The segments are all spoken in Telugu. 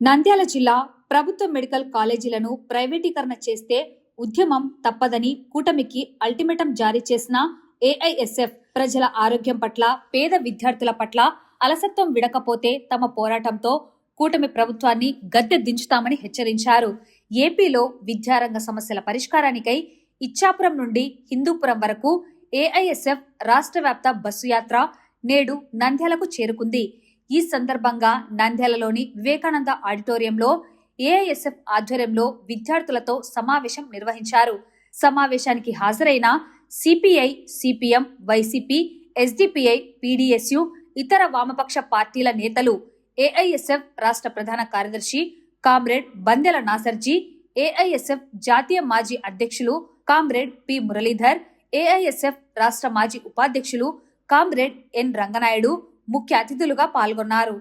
నంద్యాల జిల్లా ప్రభుత్వ మెడికల్ కాలేజీలను ప్రైవేటీకరణ చేస్తే ఉద్యమం తప్పదని కూటమికి అల్టిమేటం జారీ చేసిన ఏఐఎస్ఎఫ్ ప్రజల ఆరోగ్యం పట్ల, పేద విద్యార్థుల పట్ల అలసత్వం విడకపోతే తమ పోరాటంతో కూటమి ప్రభుత్వాన్ని గద్దె దించుతామని హెచ్చరించారు. ఏపీలో విద్యారంగ సమస్యల పరిష్కారానికై ఇచ్చాపురం నుండి హిందూపురం వరకు ఏఐఎస్ఎఫ్ రాష్ట్ర వ్యాప్త బస్సు యాత్ర నేడు నంద్యాలకు చేరుకుంది. ఈ సందర్భంగా నంద్యాలలోని వివేకానంద ఆడిటోరియంలో ఏఐఎస్ఎఫ్ ఆధ్వర్యంలో విద్యార్థులతో సమావేశం నిర్వహించారు. సమావేశానికి హాజరైన CPI, CPM, YCP, SDPI, PDSU, ఇతర వామపక్ష పార్టీల నేతలు, ఏఐఎస్ఎఫ్ రాష్ట్ర ప్రధాన కార్యదర్శి కామ్రేడ్ బందెల నాసర్జీ, ఏఐఎస్ఎఫ్ జాతీయ మాజీ అధ్యక్షులు కామ్రేడ్ పి మురళీధర్, ఏఐఎస్ఎఫ్ రాష్ట్ర మాజీ ఉపాధ్యక్షులు కామ్రేడ్ ఎన్ రంగనాయుడు ముఖ్య అతిథులుగా పాల్గొన్నారు.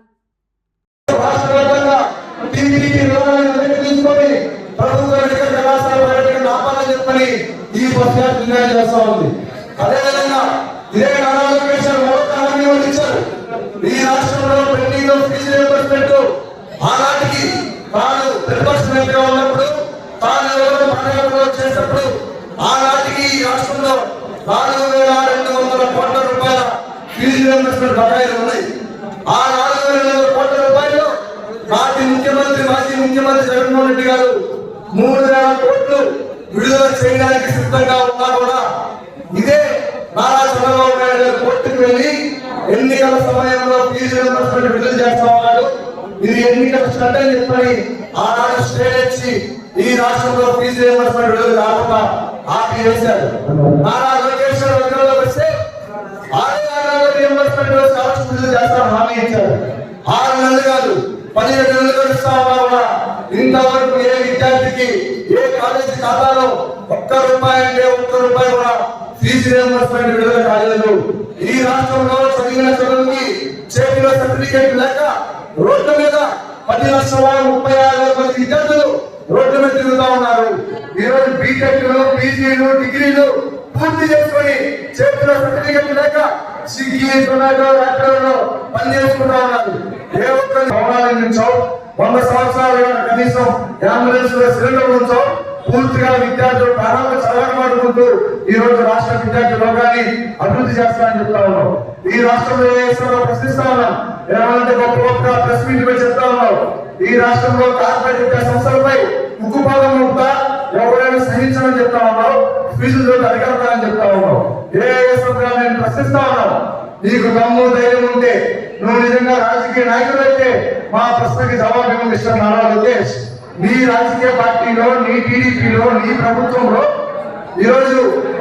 ఆనాటికి ఈ రాష్ట్రంలో 4,200 కోట్ల రూపాయల ఫీజు రియంబర్స్మెంట్ బకాయిలు ఉన్నాయి. ఆ 4,200 కోట్ల రూపాయలు మాజీ ముఖ్యమంత్రి జగన్మోహన్ రెడ్డి గారు 3,000 కోట్లు విడుదల చేయడానికి సిద్ధంగా ఉన్నా కూడా ఇదే నారా చంద్రబాబు నాయుడు గారు కోర్టుకు వెళ్లి ఎన్నికల సమయంలో ఫీజు రియంబర్స్మెంట్ విడుదల చేస్తా ఉన్నాడు. ఇది ఎన్నికల స్టంట్ అని చెప్పని ఆనాడు స్టేట్ ఇచ్చి ఈ రాష్ట్రంలో ఫీజు రియంబర్స్మెంట్ విడుదల కాకుండా ఆపి వేశారు. నారా లోకేష్ గారు అధికారంలోకి వస్తే 6 రియంబర్స్మెంట్ విడుదల చేస్తామని హామీ ఇచ్చారు. 6 నెలలు కాదు 17 నెలలు ఇస్తా ఉన్నా కూడా ఇంతవరకు ఏ విద్యార్థికి ఏ కాలేజీ ఖాతాలో ఒక్క రూపాయి కూడా ఫీజు రియంబర్స్మెంట్ విడుదల కాలేదు. ఈ రాష్ట్రంలో చదివిన చదువుకి చేతిలో సర్టిఫికేట్ లేక రోడ్ల మీద 10,36,000 మంది విద్యార్థులు రోడ్ల మీద తిరుగుతా ఉన్నారు. ఈ రోజు బీటెక్లు, పీజీలు, డిగ్రీలు పూర్తి చేసుకుని చేతిలో సర్టిఫికేట్ లేక స్విగ్గీ, జొమాటో, ర్యాపిడోలో పని చేసుకుంటా ఉన్నారు. ఏ ఒక్కరి భవనాల నుంచో 100 సంవత్సరాలు కనీసం అంబులెన్స్ సిలిండర్ నుంచో పూర్తిగా విద్యార్థులు ప్రారంభ చదవకమాడుకుంటూ ఈ రోజు రాష్ట్ర విద్యార్థి లోకాన్ని అభివృద్ధి చేస్తామని చెప్తా ఉన్నాం. ఈ రాష్ట్రంలో ఏ ప్రశ్నిస్తా ఉన్నాం. ఏమంటే గొప్ప ప్రెస్ మీట్ పై చెప్తా ఉన్నాం. ఈ రాష్ట్రంలో కార్పొరేట్ విద్యా సంస్థలపై ఉక్కుపాదం ఉంటా ఎవరైనా సహించమని చెప్తా ఉన్నాం. ఫీజులు అధికారులని చెప్తా ఉన్నాం. నేను ప్రశ్నిస్తా ఉన్నాం. నీకు దమ్ము ధైర్యం ఉంటే నువ్వు నిజంగా రాజకీయ నాయకుడు అయితే మా ప్రశ్నకి జవాబు ఇవ్వడం నారా లోకేష్. నీ రాజకీయ పార్టీలో, నీ టీడీపీలో, నీ ప్రభుత్వంలో ఈరోజు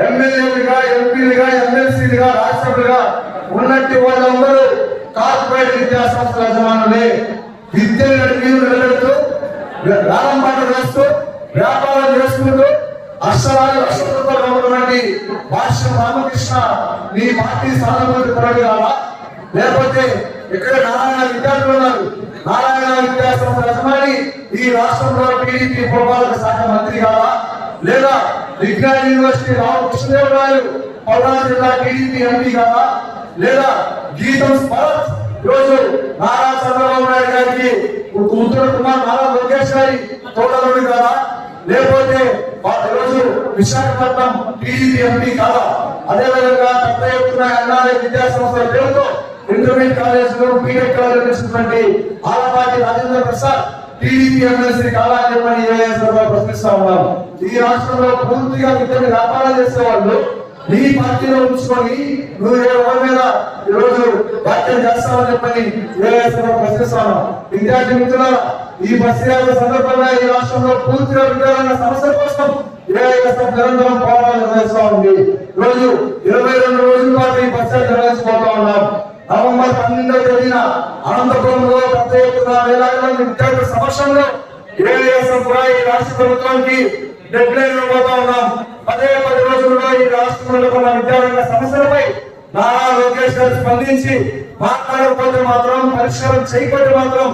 ఎమ్మెల్యేలుగా, ఎంపీలుగా, ఎమ్మెల్సీలుగా, రాష్ట్రపతిగా ఉన్నట్టు వాళ్ళందరూ కార్పొరేట్ విద్యా సంస్థల యజమానులే. విద్యను నిలబెడుతూ రాలంపాట వేస్తూ వ్యాపారం చేసుకుంటూ అక్షరాలు ఉన్నటువంటి భాష్యం రామకృష్ణ నీ పార్టీ సానుభూతి పరుడు కావా? లేకపోతే ఇక్కడ నారాయణ విద్యార్థులు ఉన్నారు. నారాయణ విద్యా సంస్థ యజమాని ఈ రాష్ట్రంలో టీడీపీ పురపాలక శాఖ మంత్రి కావా? లేదా విజ్ఞాన్ యూనివర్సిటీ రామకృష్ణదేవరాయలు పల్నాడు జిల్లా టీడీపీ ఎంపీ కావా? లేదా గీతం స్మరత్ రోజు నారా చంద్రబాబు నాయుడు గారికి ఉత్తర కుమార్ నారా లోకేష్ గారి తోటలోని కాదా? లేకపోతే రోజు విశాఖపట్నం టీడీపీ ఎంపీ కాదా? అదేవిధంగా పెద్ద ఎత్తున ఎన్ఆర్ఐ విద్యా సంస్థల పేరుతో ఇంటర్మీడియట్ కాలేజీలు, బీటెక్ కాలేజీలు ఇచ్చినటువంటి ఆలపాటి రాజేంద్ర ప్రసాద్ టీడీపీ ఎమ్మెల్సీ కాదా అని చెప్పని ప్రశ్నిస్తా ఉన్నాం. ఈ రాష్ట్రంలో పూర్తిగా విద్యను వ్యాపారం చేసేవాళ్ళు నీ పార్టీలో ఉంచుకొని నువ్వు ఎవరి మీద ఈరోజు వ్యాఖ్యలు చేస్తావని చెప్పని ప్రశ్నిస్తాను. విద్యార్థి మిత్రులారా, ఈ బస్సు యాత్ర సందర్భంగా ఈ రాష్ట్రంలో పూర్తిగా విద్యారంగ సమస్యల కోసం ఏఐఎస్ఎఫ్ నిరంతరం పోరాటం నిర్వహిస్తా ఉంది. రోజు 22 రోజుల పాటు ఈ బస్సు యాత్ర నిర్వహించిపోతా ఉన్నాం. నవంబర్ 12వ తేదీన అనంతపురంలో పెద్ద ఎత్తున వేలాది మంది విద్యార్థుల సమక్షంలో ఏఐఎస్ఎఫ్ ఈ రాష్ట్ర ప్రభుత్వానికి డెడ్ లైన్ ఇవ్వబోతా ఉన్నాం. 10 రోజుల్లో ఈ రాష్ట్రంలో ఉన్న విద్యారంగ సమస్యలపై నారా లోకేష్ గారు స్పందించి మాట్లాడకపోతే మాత్రం, పరిష్కారం చేయకపోతే మాత్రం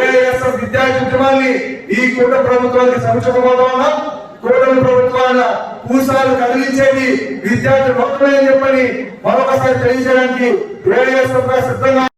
ఏఐఎస్ఎఫ్ విద్యార్థి ఉద్యమాన్ని ఈ కూటమి ప్రభుత్వానికి సమర్పించబోతా ఉన్నాం. కూటమి ప్రభుత్వాల పూసాలు కదిలించేది విద్యార్థి మొత్తమే అని చెప్పని మరొకసారి తెలియజేయడానికి ఏఐఎస్ఎఫ్ సిద్ధంగా